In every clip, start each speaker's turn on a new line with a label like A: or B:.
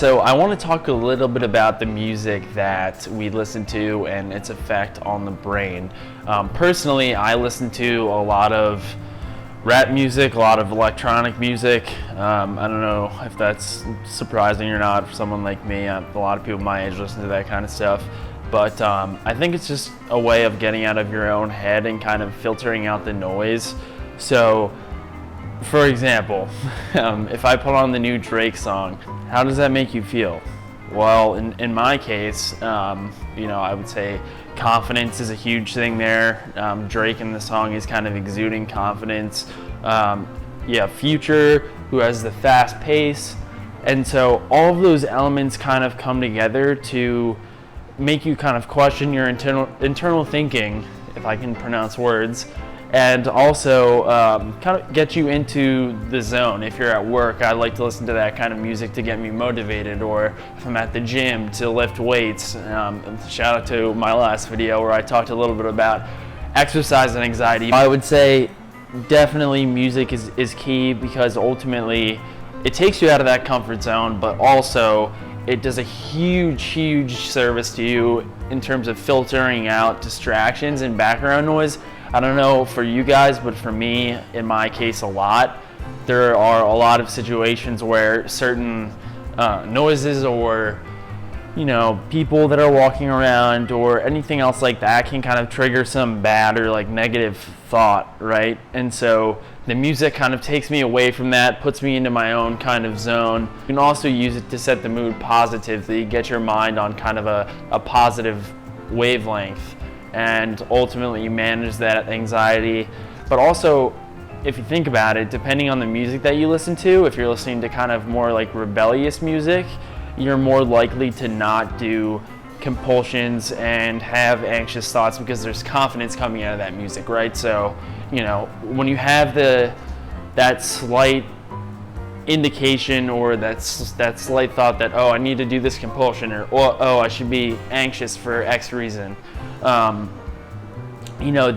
A: So I want to talk a little bit about the music that we listen to and its effect on the brain. Personally, I listen to a lot of rap music, a lot of electronic music. I don't know if that's surprising or not for someone like me. A lot of people my age listen to that kind of stuff. But I think it's just a way of getting out of your own head and kind of filtering out the noise. So, for example, if I put on the new Drake song, how does that make you feel? Well, in my case, I would say confidence is a huge thing there. Drake in the song is kind of exuding confidence. Future, who has the fast pace. And so all of those elements kind of come together to make you kind of question your internal thinking, if I can pronounce words, and also kind of get you into the zone. If you're at work, I like to listen to that kind of music to get me motivated, or if I'm at the gym to lift weights. Shout out to my last video where I talked a little bit about exercise and anxiety. I would say definitely music is key, because ultimately it takes you out of that comfort zone, but also it does a huge service to you in terms of filtering out distractions and background noise. I don't know for you guys, but for me, in my case, a lot. There are a lot of situations where certain noises or people that are walking around or anything else like that can kind of trigger some bad or like negative thought, right? And so the music kind of takes me away from that, puts me into my own kind of zone. You can also use it to set the mood positively, get your mind on kind of a positive wavelength, and ultimately manage that anxiety. But also, if you think about it, depending on the music that you listen to, if you're listening to kind of more like rebellious music, you're more likely to not do compulsions and have anxious thoughts, because there's confidence coming out of that music, right? So, when you have that slight indication or that slight thought that, oh, I need to do this compulsion, or oh, I should be anxious for X reason, the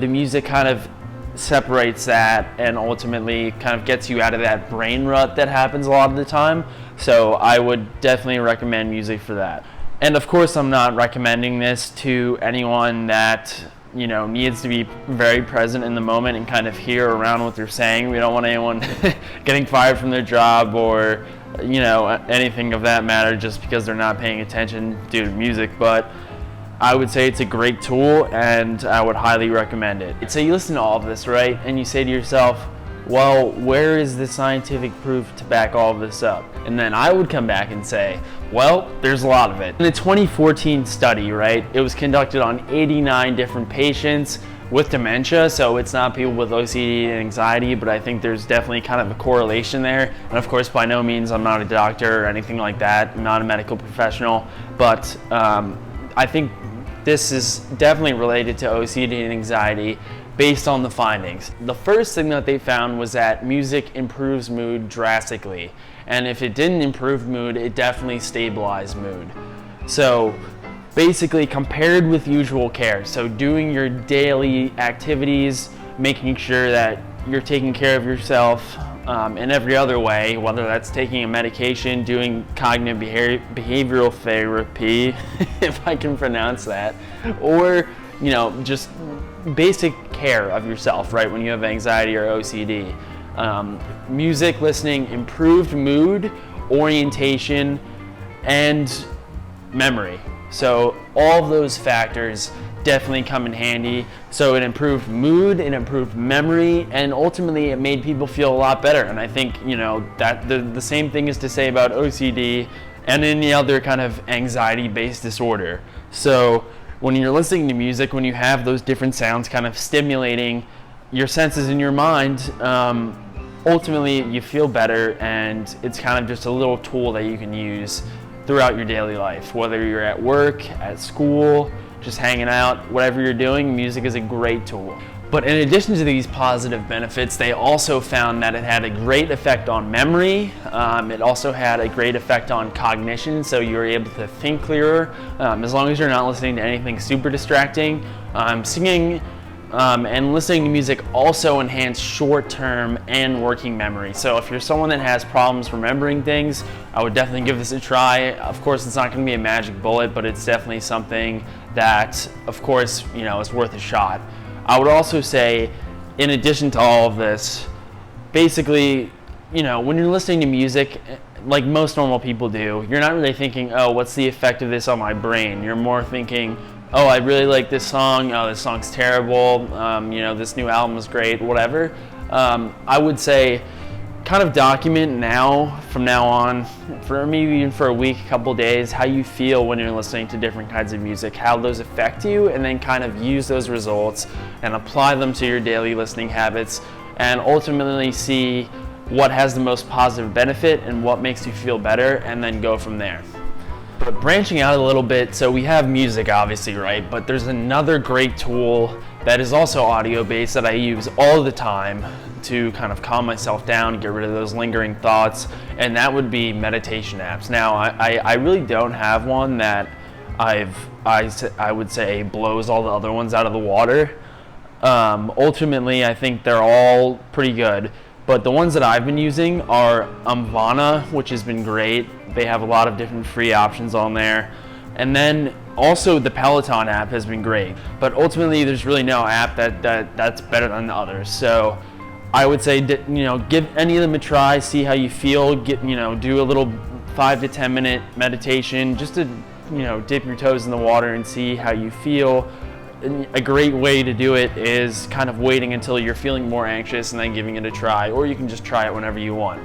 A: music kind of separates that and ultimately kind of gets you out of that brain rut that happens a lot of the time. So I would definitely recommend music for that. And of course, I'm not recommending this to anyone that needs to be very present in the moment and kind of hear around what they're saying. We don't want anyone getting fired from their job or anything of that matter just because they're not paying attention due to music. But I would say it's a great tool, and I would highly recommend it. So you listen to all of this, right? And you say to yourself, well, where is the scientific proof to back all of this up? And then I would come back and say, well, there's a lot of it. In the 2014 study, right, it was conducted on 89 different patients with dementia, so it's not people with OCD and anxiety, but I think there's definitely kind of a correlation there. And of course, by no means, I'm not a doctor or anything like that. I'm not a medical professional, but I think this is definitely related to OCD and anxiety based on the findings. The first thing that they found was that music improves mood drastically. And if it didn't improve mood, it definitely stabilized mood. So basically, compared with usual care, so doing your daily activities, making sure that you're taking care of yourself in every other way, whether that's taking a medication, doing cognitive behavioral therapy, if I can pronounce that, or just basic care of yourself, right, when you have anxiety or OCD. Music listening improved mood, orientation, and memory. So all of those factors definitely come in handy. So it improved mood, it improved memory, and ultimately it made people feel a lot better. And I think that the same thing is to say about OCD and any other kind of anxiety-based disorder. So when you're listening to music, when you have those different sounds kind of stimulating your senses in your mind, ultimately you feel better, and it's kind of just a little tool that you can use throughout your daily life. Whether you're at work, at school, just hanging out, whatever you're doing, music is a great tool. But in addition to these positive benefits, they also found that it had a great effect on memory. It also had a great effect on cognition, so you were able to think clearer, as long as you're not listening to anything super distracting. Singing and listening to music also enhance short-term and working memory. So if you're someone that has problems remembering things, I would definitely give this a try. Of course, it's not going to be a magic bullet, but it's definitely something that, of course, is worth a shot. I would also say, in addition to all of this, basically, when you're listening to music, like most normal people do, you're not really thinking, oh, what's the effect of this on my brain? You're more thinking, oh, I really like this song, oh, this song's terrible, this new album is great, whatever. I would say kind of document from now on, for maybe even for a week, a couple days, how you feel when you're listening to different kinds of music, how those affect you, and then kind of use those results and apply them to your daily listening habits, and ultimately see what has the most positive benefit and what makes you feel better, and then go from there. But branching out a little bit, so we have music obviously, right? But there's another great tool that is also audio based that I use all the time to kind of calm myself down, get rid of those lingering thoughts, and that would be meditation apps. Now, I really don't have one that I would say blows all the other ones out of the water. Ultimately, I think they're all pretty good. But the ones that I've been using are Vana, which has been great. They have a lot of different free options on there. And then also the Peloton app has been great. But ultimately, there's really no app that's better than the others. So I would say, give any of them a try, see how you feel. Do a little 5 to 10 minute meditation just to, dip your toes in the water and see how you feel. A great way to do it is kind of waiting until you're feeling more anxious and then giving it a try, or you can just try it whenever you want.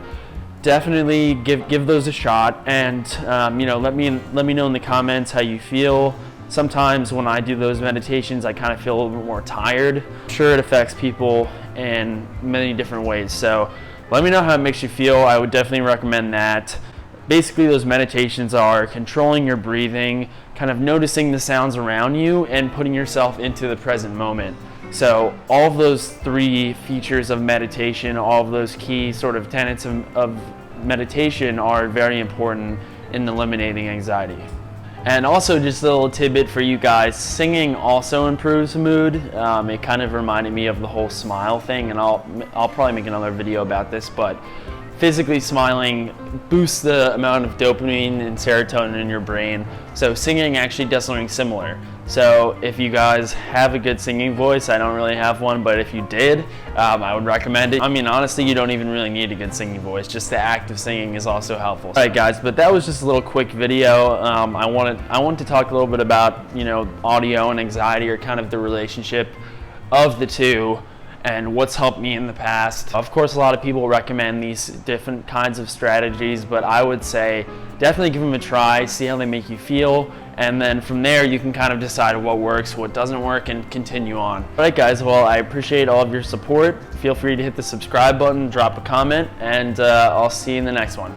A: Definitely give those a shot, and let me know in the comments how you feel. Sometimes when I do those meditations, I kind of feel a little bit more tired. I'm sure it affects people in many different ways, so let me know how it makes you feel. I would definitely recommend that. Basically, those meditations are controlling your breathing, kind of noticing the sounds around you, and putting yourself into the present moment. So all of those 3 features of meditation, all of those key sort of tenets of meditation are very important in eliminating anxiety. And also, just a little tidbit for you guys, singing also improves mood. It kind of reminded me of the whole smile thing, and I'll probably make another video about this, but physically smiling boosts the amount of dopamine and serotonin in your brain. So singing actually does something similar. So if you guys have a good singing voice, I don't really have one, but if you did, I would recommend it. I mean, honestly, you don't even really need a good singing voice. Just the act of singing is also helpful. All right, guys, but that was just a little quick video. I wanted to talk a little bit about, audio and anxiety, or kind of the relationship of the two, and what's helped me in the past. Of course, a lot of people recommend these different kinds of strategies, but I would say definitely give them a try, see how they make you feel, and then from there you can kind of decide what works, what doesn't work, and continue on. All right, guys, well, I appreciate all of your support. Feel free to hit the subscribe button, drop a comment, and I'll see you in the next one.